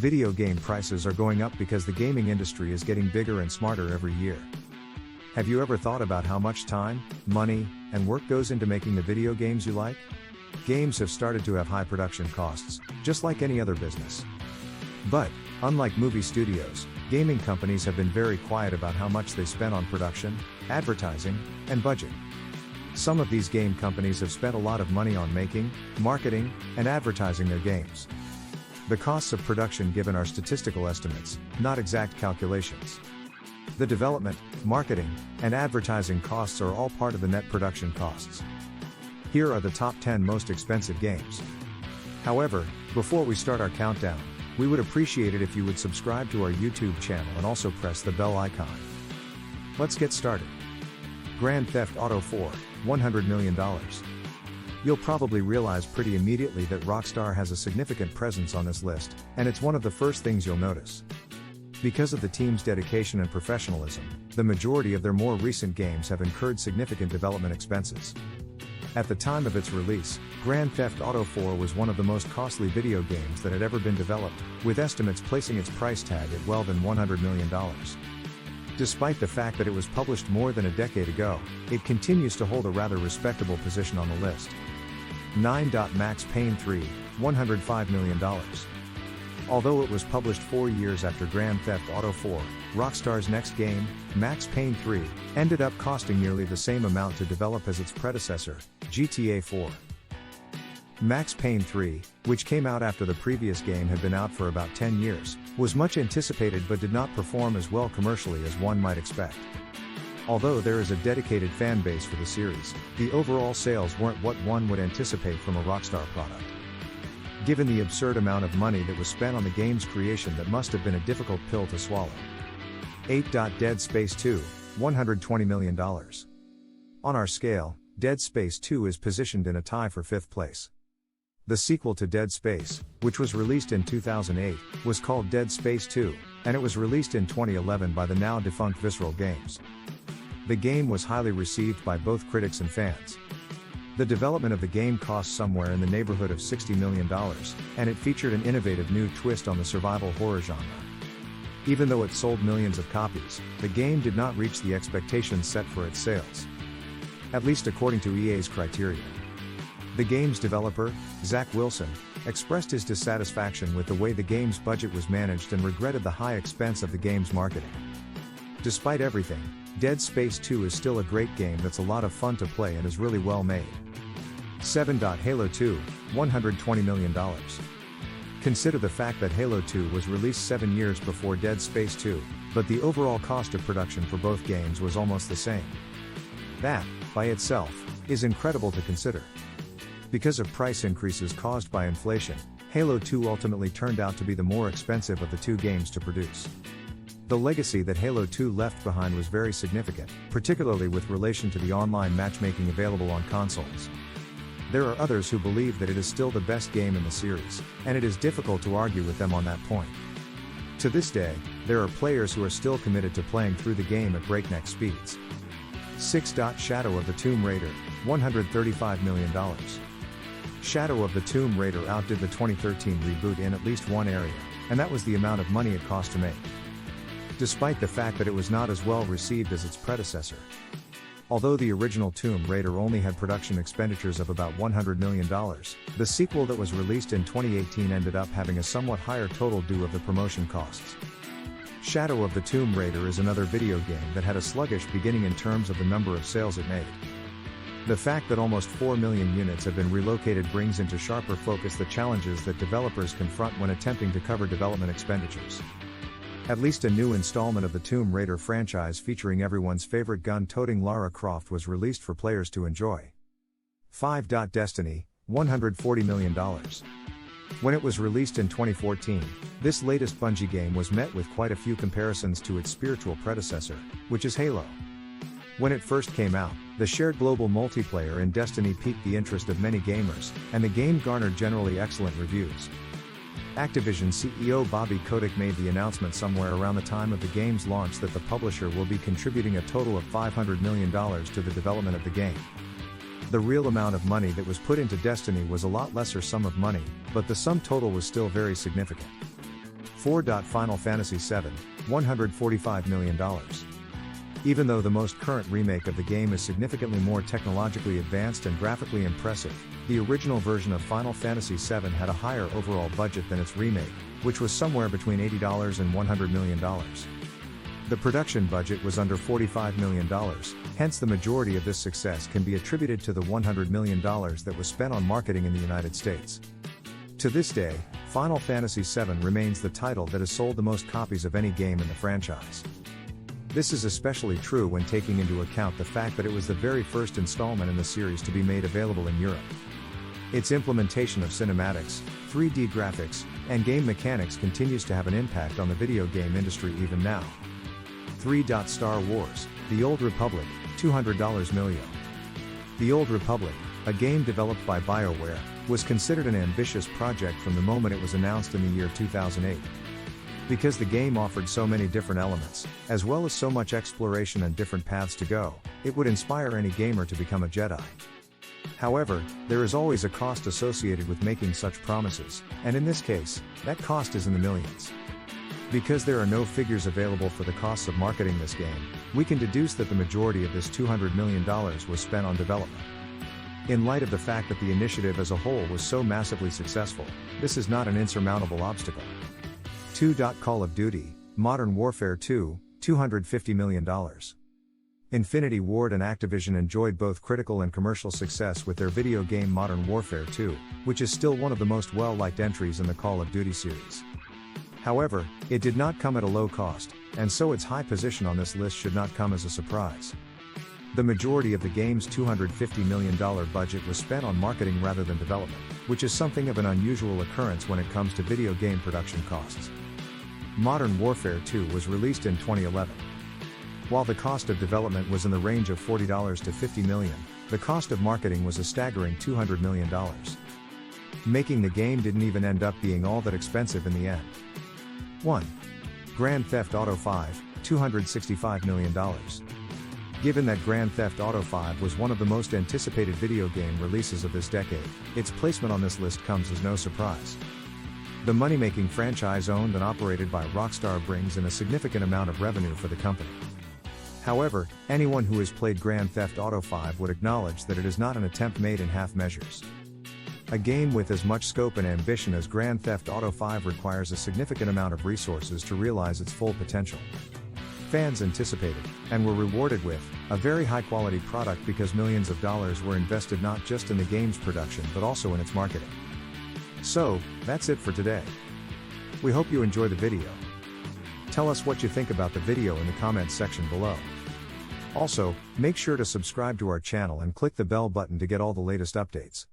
Video game prices are going up because the gaming industry is getting bigger and smarter every year. Have you ever thought about how much time, money, and work goes into making the video games you like? Games have started to have high production costs, just like any other business. But, unlike movie studios, gaming companies have been very quiet about how much they spend on production, advertising, and budget. Some of these game companies have spent a lot of money on making, marketing, and advertising their games. The costs of production given are statistical estimates, not exact calculations. The development, marketing, and advertising costs are all part of the net production costs. Here are the top 10 most expensive games. However, before we start our countdown, we would appreciate it if you would subscribe to our YouTube channel and also press the bell icon. Let's get started. Grand Theft Auto 4, $100 million. You'll probably realize pretty immediately that Rockstar has a significant presence on this list, and it's one of the first things you'll notice. Because of the team's dedication and professionalism, the majority of their more recent games have incurred significant development expenses. At the time of its release, Grand Theft Auto 4 was one of the most costly video games that had ever been developed, with estimates placing its price tag at well than $100 million. Despite the fact that it was published more than a decade ago, it continues to hold a rather respectable position on the list. 9. Max Payne 3, $105 million. Although it was published 4 years after Grand Theft Auto 4, Rockstar's next game, Max Payne 3, ended up costing nearly the same amount to develop as its predecessor, GTA 4. Max Payne 3, which came out after the previous game had been out for about 10 years, was much anticipated but did not perform as well commercially as one might expect. Although there is a dedicated fan base for the series, the overall sales weren't what one would anticipate from a Rockstar product. Given the absurd amount of money that was spent on the game's creation, that must have been a difficult pill to swallow. 8. Dead Space 2, $120 million. On our scale, Dead Space 2 is positioned in a tie for 5th place. The sequel to Dead Space, which was released in 2008, was called Dead Space 2, and it was released in 2011 by the now defunct Visceral Games. The game was highly received by both critics and fans. The development of the game cost somewhere in the neighborhood of $60 million, and it featured an innovative new twist on the survival horror genre. Even though it sold millions of copies, the game did not reach the expectations set for its sales. At least according to EA's criteria. The game's developer, Zach Wilson, expressed his dissatisfaction with the way the game's budget was managed and regretted the high expense of the game's marketing. Despite everything, Dead Space 2 is still a great game that's a lot of fun to play and is really well made. 7. Halo 2, $120 million. Consider the fact that Halo 2 was released 7 years before Dead Space 2, but the overall cost of production for both games was almost the same. That, by itself, is incredible to consider. Because of price increases caused by inflation, Halo 2 ultimately turned out to be the more expensive of the two games to produce. The legacy that Halo 2 left behind was very significant, particularly with relation to the online matchmaking available on consoles. There are others who believe that it is still the best game in the series, and it is difficult to argue with them on that point. To this day, there are players who are still committed to playing through the game at breakneck speeds. 6. Shadow of the Tomb Raider, $135 million. Shadow of the Tomb Raider outdid the 2013 reboot in at least one area, and that was the amount of money it cost to make. Despite the fact that it was not as well received as its predecessor. Although the original Tomb Raider only had production expenditures of about $100 million, the sequel that was released in 2018 ended up having a somewhat higher total due of the promotion costs. Shadow of the Tomb Raider is another video game that had a sluggish beginning in terms of the number of sales it made. The fact that almost 4 million units have been relocated brings into sharper focus the challenges that developers confront when attempting to cover development expenditures. At least a new installment of the Tomb Raider franchise featuring everyone's favorite gun-toting Lara Croft was released for players to enjoy. 5. Destiny, $140 million. When it was released in 2014, this latest Bungie game was met with quite a few comparisons to its spiritual predecessor, which is Halo. When it first came out, the shared global multiplayer in Destiny piqued the interest of many gamers, and the game garnered generally excellent reviews. Activision CEO Bobby Kotick made the announcement somewhere around the time of the game's launch that the publisher will be contributing a total of $500 million to the development of the game. The real amount of money that was put into Destiny was a lot lesser sum of money, but the sum total was still very significant. 4. Final Fantasy VII, $145 million. Even though the most current remake of the game is significantly more technologically advanced and graphically impressive, the original version of Final Fantasy VII had a higher overall budget than its remake, which was somewhere between $80 and $100 million. The production budget was under $45 million, hence the majority of this success can be attributed to the $100 million that was spent on marketing in the United States. To this day, Final Fantasy VII remains the title that has sold the most copies of any game in the franchise. This is especially true when taking into account the fact that it was the very first installment in the series to be made available in Europe. Its implementation of cinematics, 3D graphics, and game mechanics continues to have an impact on the video game industry even now. 3. Star Wars: The Old Republic, $200 million. The Old Republic, a game developed by BioWare, was considered an ambitious project from the moment it was announced in the year 2008. Because the game offered so many different elements, as well as so much exploration and different paths to go, it would inspire any gamer to become a Jedi. However, there is always a cost associated with making such promises, and in this case, that cost is in the millions. Because there are no figures available for the costs of marketing this game, we can deduce that the majority of this $200 million was spent on development. In light of the fact that the initiative as a whole was so massively successful, this is not an insurmountable obstacle. 2. Call of Duty: Modern Warfare 2, $250 million. Infinity Ward and Activision enjoyed both critical and commercial success with their video game Modern Warfare 2, which is still one of the most well-liked entries in the Call of Duty series. However, it did not come at a low cost, and so its high position on this list should not come as a surprise. The majority of the game's $250 million budget was spent on marketing rather than development, which is something of an unusual occurrence when it comes to video game production costs. Modern Warfare 2 was released in 2011. While the cost of development was in the range of $40 to $50 million, the cost of marketing was a staggering $200 million. Making the game didn't even end up being all that expensive in the end. 1. Grand Theft Auto V, $265 million. Given that Grand Theft Auto V was one of the most anticipated video game releases of this decade, its placement on this list comes as no surprise. The money-making franchise owned and operated by Rockstar brings in a significant amount of revenue for the company. However, anyone who has played Grand Theft Auto V would acknowledge that it is not an attempt made in half measures. A game with as much scope and ambition as Grand Theft Auto V requires a significant amount of resources to realize its full potential. Fans anticipated, and were rewarded with, a very high-quality product because millions of dollars were invested not just in the game's production but also in its marketing. So, that's it for today. We hope you enjoy the video. Tell us what you think about the video in the comments section below. Also, make sure to subscribe to our channel and click the bell button to get all the latest updates.